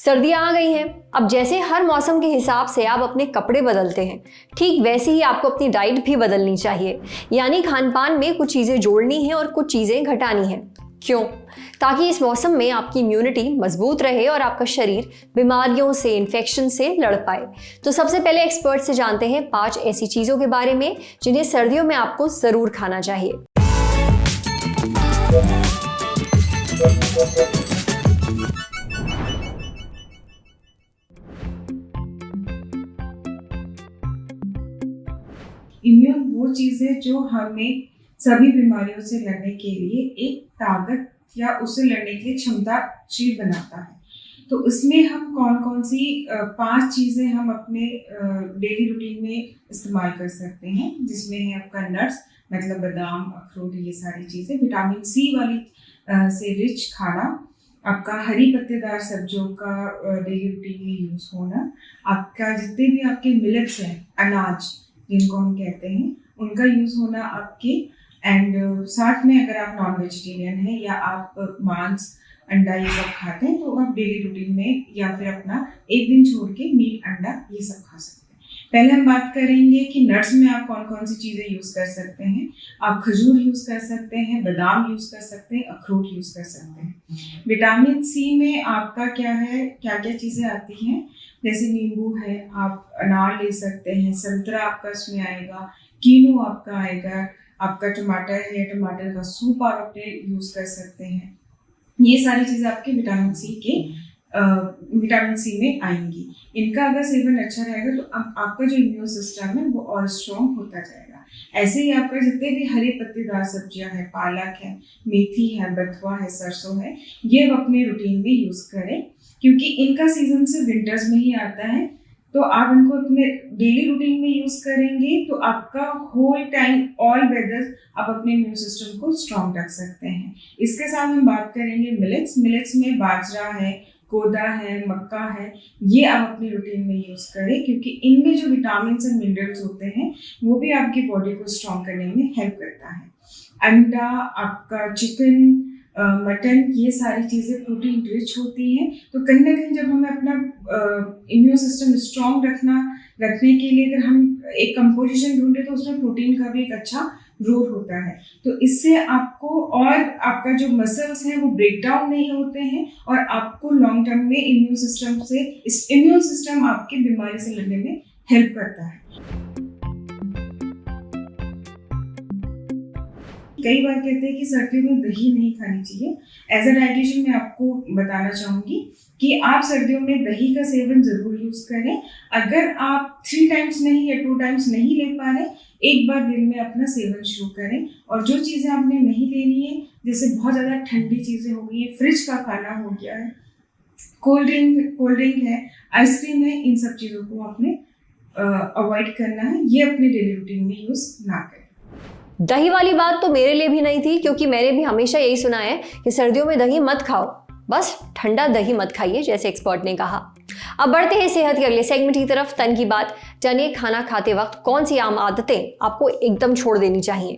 सर्दियां आ गई हैं। अब जैसे हर मौसम के हिसाब से आप अपने कपड़े बदलते हैं, ठीक वैसे ही आपको अपनी डाइट भी बदलनी चाहिए। यानी खान पान में कुछ चीज़ें जोड़नी हैं और कुछ चीज़ें घटानी हैं। क्यों? ताकि इस मौसम में आपकी इम्यूनिटी मजबूत रहे और आपका शरीर बीमारियों से, इन्फेक्शन से लड़ पाए। तो सबसे पहले एक्सपर्ट से जानते हैं 5 ऐसी चीज़ों के बारे में जिन्हें सर्दियों में आपको ज़रूर खाना चाहिए। इम्यून वो चीज़ है जो हमें सभी बीमारियों से लड़ने के लिए एक ताकत या उससे लड़ने के लिए क्षमताशील बनाता है। तो उसमें हम कौन कौन सी 5 चीज़ें हम अपने डेली रूटीन में इस्तेमाल कर सकते हैं, जिसमें है आपका नट्स मतलब बादाम, अखरोट, ये सारी चीज़ें, विटामिन सी वाली से रिच खाना, आपका हरी पत्तेदार सब्जियों का डेली रूटीन में यूज़ होना, आपका जितने भी आपके मिलेट्स हैं, अनाज जिनको हम कहते हैं, उनका यूज़ होना आपके, एंड साथ में अगर आप नॉन वेजिटेरियन हैं या आप मांस, अंडा ये सब खाते हैं तो आप डेली रूटीन में या फिर अपना एक दिन छोड़ के मीट, अंडा ये सब खा सकते हैं। पहले हम बात करेंगे कि नट्स में आप कौन कौन सी चीज़ें यूज़ कर सकते हैं। आप खजूर यूज़ कर सकते हैं, बादाम यूज़ कर सकते हैं, अखरोट यूज़ कर सकते हैं। विटामिन सी में आपका क्या है, क्या क्या चीज़ें आती हैं, जैसे नींबू है, आप अनार ले सकते हैं, संतरा आपका इसमें आएगा, कीनू आपका आएगा, आपका टमाटर है, टमाटर का सूप आप अपने यूज़ कर सकते हैं। ये सारी चीज़ें आपके विटामिन सी में आएंगी। इनका अगर सेवन अच्छा रहेगा तो आपका जो इम्यून सिस्टम है वो और स्ट्रॉन्ग होता जाएगा। ऐसे ही आपका जितने भी हरे पत्तेदार सब्जियां हैं, पालक है, मेथी है, बथुआ है, सरसों है, ये आप अपने रूटीन में यूज़ करें, क्योंकि इनका सीजन से विंटर्स में ही आता है। तो आप इनको अपने डेली रूटीन में यूज़ करेंगे तो आपका होल टाइम ऑल वेदर आप अपने इम्यून सिस्टम को स्ट्रॉन्ग रख सकते हैं। इसके साथ हम बात करेंगे मिलेट्स में बाजरा है, कोदा है, मक्का है, ये आप अपनी रूटीन में यूज़ करें, क्योंकि इनमें जो विटामिन एंड मिनरल्स होते हैं वो भी आपकी बॉडी को स्ट्रॉन्ग करने में हेल्प करता है। अंडा, आपका चिकन, मटन, ये सारी चीज़ें प्रोटीन रिच होती हैं। तो कहीं ना कहीं जब हमें अपना इम्यून सिस्टम स्ट्रॉन्ग रखने के लिए अगर हम एक कंपोजिशन ढूंढे तो उसमें प्रोटीन का भी एक अच्छा रोल होता है। तो इससे आपको और आपका जो मसल्स हैं वो ब्रेक डाउन नहीं होते हैं और आपको लॉन्ग टर्म में इम्यून सिस्टम आपके बीमारी से लड़ने में हेल्प करता है। कई बार कहते हैं कि सर्दियों में दही नहीं खानी चाहिए। एज अ डाइटिशियन मैं आपको बताना चाहूँगी कि आप सर्दियों में दही का सेवन ज़रूर यूज़ करें। अगर आप 3 टाइम्स नहीं या 2 टाइम्स नहीं ले पा रहे, एक बार दिन में अपना सेवन शुरू करें। और जो चीज़ें आपने नहीं लेनी है, जैसे बहुत ज़्यादा ठंडी चीज़ें हो गई हैं, फ्रिज का खाना हो गया है, कोल्ड ड्रिंक है, आइसक्रीम है, इन सब चीज़ों को आपने अवॉइड करना है। ये अपने डेली रूटीन में यूज़ ना करें। दही वाली बात तो मेरे लिए भी नहीं थी, क्योंकि मैंने भी हमेशा यही सुना है कि सर्दियों में दही मत खाओ, बस ठंडा दही मत खाइए, जैसे एक्सपर्ट ने कहा। अब बढ़ते हैं सेहत के अगले सेगमेंट की तरफ, तन की बात। जानिए खाना खाते वक्त कौन सी आम आदतें आपको एकदम छोड़ देनी चाहिए।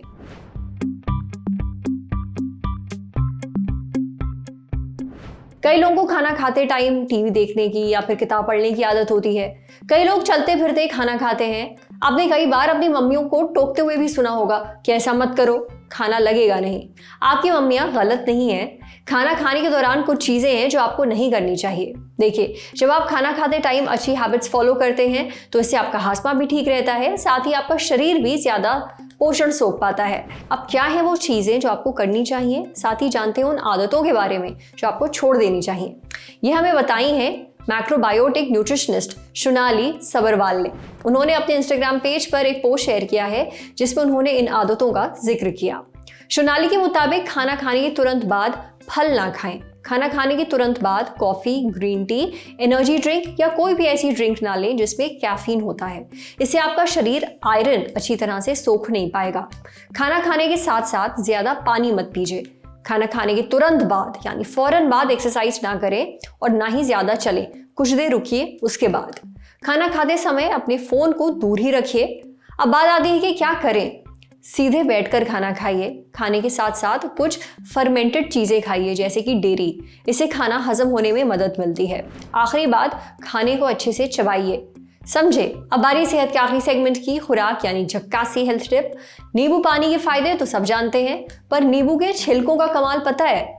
कई लोगों को खाना खाते टाइम टीवी देखने की या फिर किताब पढ़ने की आदत होती है। कई लोग चलते फिरते खाना खाते हैं। आपने कई बार अपनी मम्मियों को टोकते हुए भी सुना होगा कि ऐसा मत करो, खाना लगेगा नहीं। आपकी मम्मियाँ गलत नहीं हैं। खाना खाने के दौरान कुछ चीज़ें हैं जो आपको नहीं करनी चाहिए। देखिए, जब आप खाना खाते टाइम अच्छी हैबिट्स फॉलो करते हैं तो इससे आपका हाजमा भी ठीक रहता है, साथ ही आपका शरीर भी ज़्यादा पोषण सोख पाता है। अब क्या है वो चीज़ें जो आपको करनी चाहिए, साथ ही जानते हैं उन आदतों के बारे में जो आपको छोड़ देनी चाहिए। ये हमें बताई हैं मैक्रोबायोटिक न्यूट्रिशनिस्ट सोनाली सबरवाल ने। उन्होंने अपने इंस्टाग्राम पेज पर एक पोस्ट शेयर किया है जिसमें उन्होंने इन आदतों का जिक्र किया। सोनाली के मुताबिक खाना खाने के तुरंत बाद फल ना खाएं। खाना खाने के तुरंत बाद coffee, green tea, energy drink या कोई भी ऐसी ड्रिंक ना लें जिसमें कैफीन होता है। इससे आपका शरीर आयरन अच्छी तरह से सोख नहीं पाएगा। खाना खाने के साथ साथ ज़्यादा पानी मत पीजिए। खाना खाने के तुरंत बाद यानी फौरन बाद एक्सरसाइज ना करें और ना ही ज़्यादा चलें। कुछ देर रुकिए, उसके बाद खाना खाते समय अपने फ़ोन को दूर ही रखिए। अब बात आती है कि क्या करें। सीधे बैठकर खाना खाइए। खाने के साथ साथ कुछ फर्मेंटेड चीज़ें खाइए जैसे कि डेयरी, इससे खाना हजम होने में मदद मिलती है। आखिरी बात, खाने को अच्छे से चबाइए। समझे। अब बारी सेहत के आखिरी सेगमेंट की, खुराक यानी झक्कासी हेल्थ टिप। नींबू पानी के फायदे तो सब जानते हैं, पर नींबू के छिलकों का कमाल पता है?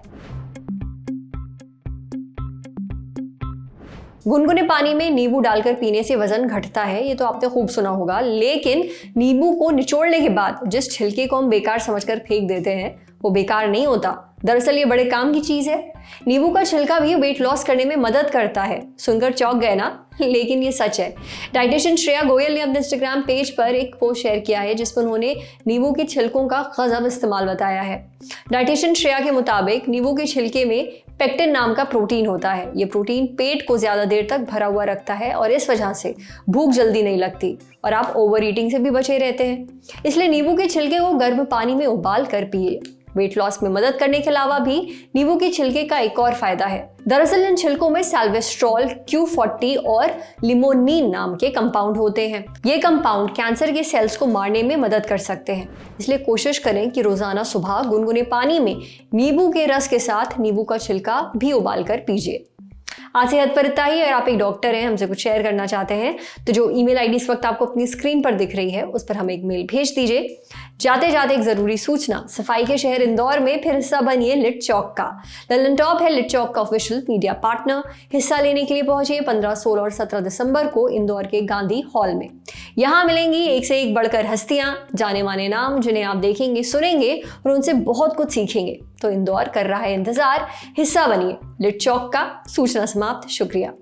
गुनगुने पानी में नींबू डालकर पीने से वजन घटता है, ये तो आपने खूब सुना होगा। लेकिन नींबू को निचोड़ने के बाद जिस छिलके को हम बेकार समझकर फेंक देते हैं वो बेकार नहीं होता। दरअसल ये बड़े काम की चीज है। नींबू का छिलका भी वेट लॉस करने में मदद करता है। सुनकर चौंक गए ना? लेकिन ये सच है। डाइटिशियन श्रेया गोयल ने अपने इंस्टाग्राम पेज पर एक पोस्ट शेयर किया है जिसमें उन्होंने नींबू के छिलकों का गजब इस्तेमाल बताया है। डाइटिशियन श्रेया के मुताबिक नींबू के छिलके में पेक्टिन नाम का प्रोटीन होता है। ये प्रोटीन पेट को ज्यादा देर तक भरा हुआ रखता है और इस वजह से भूख जल्दी नहीं लगती और आप ओवर ईटिंग से भी बचे रहते हैं। इसलिए नींबू के छिलके को गर्म पानी में उबाल कर पिए। वेट लॉस में मदद करने के अलावा भी नींबू के छिलके का एक और फायदा है। दरअसल इन छिलकों में साल्वेस्ट्रॉल, Q40 और लिमोनिन नाम के कंपाउंड होते हैं। ये कंपाउंड कैंसर के सेल्स को मारने में मदद कर सकते हैं। इसलिए कोशिश करें कि रोजाना सुबह गुनगुने पानी में नींबू के रस के साथ नींबू का छिलका भी उबाल कर पीजिए। आज सेहत पर इतना ही। अगर आप एक डॉक्टर हैं, हमसे कुछ शेयर करना चाहते हैं तो जो ईमेल आईडी इस वक्त आपको अपनी स्क्रीन पर दिख रही है उस पर हमें एक मेल भेज दीजिए। जाते जाते एक जरूरी सूचना, सफाई के शहर इंदौर में फिर हिस्सा बनिए लिट चौक का। ललन टॉप है लिट चौक का ऑफिशियल मीडिया पार्टनर। हिस्सा लेने के लिए पहुंचे 15, 16 और 17 दिसंबर को इंदौर के गांधी हॉल में। यहाँ मिलेंगी एक से एक बढ़कर हस्तियां, जाने माने नाम जिन्हें आप देखेंगे, सुनेंगे और उनसे बहुत कुछ सीखेंगे। तो इंदौर कर रहा है इंतजार, हिस्सा बनिए लिट चौक का। सूचना समाप्त। शुक्रिया।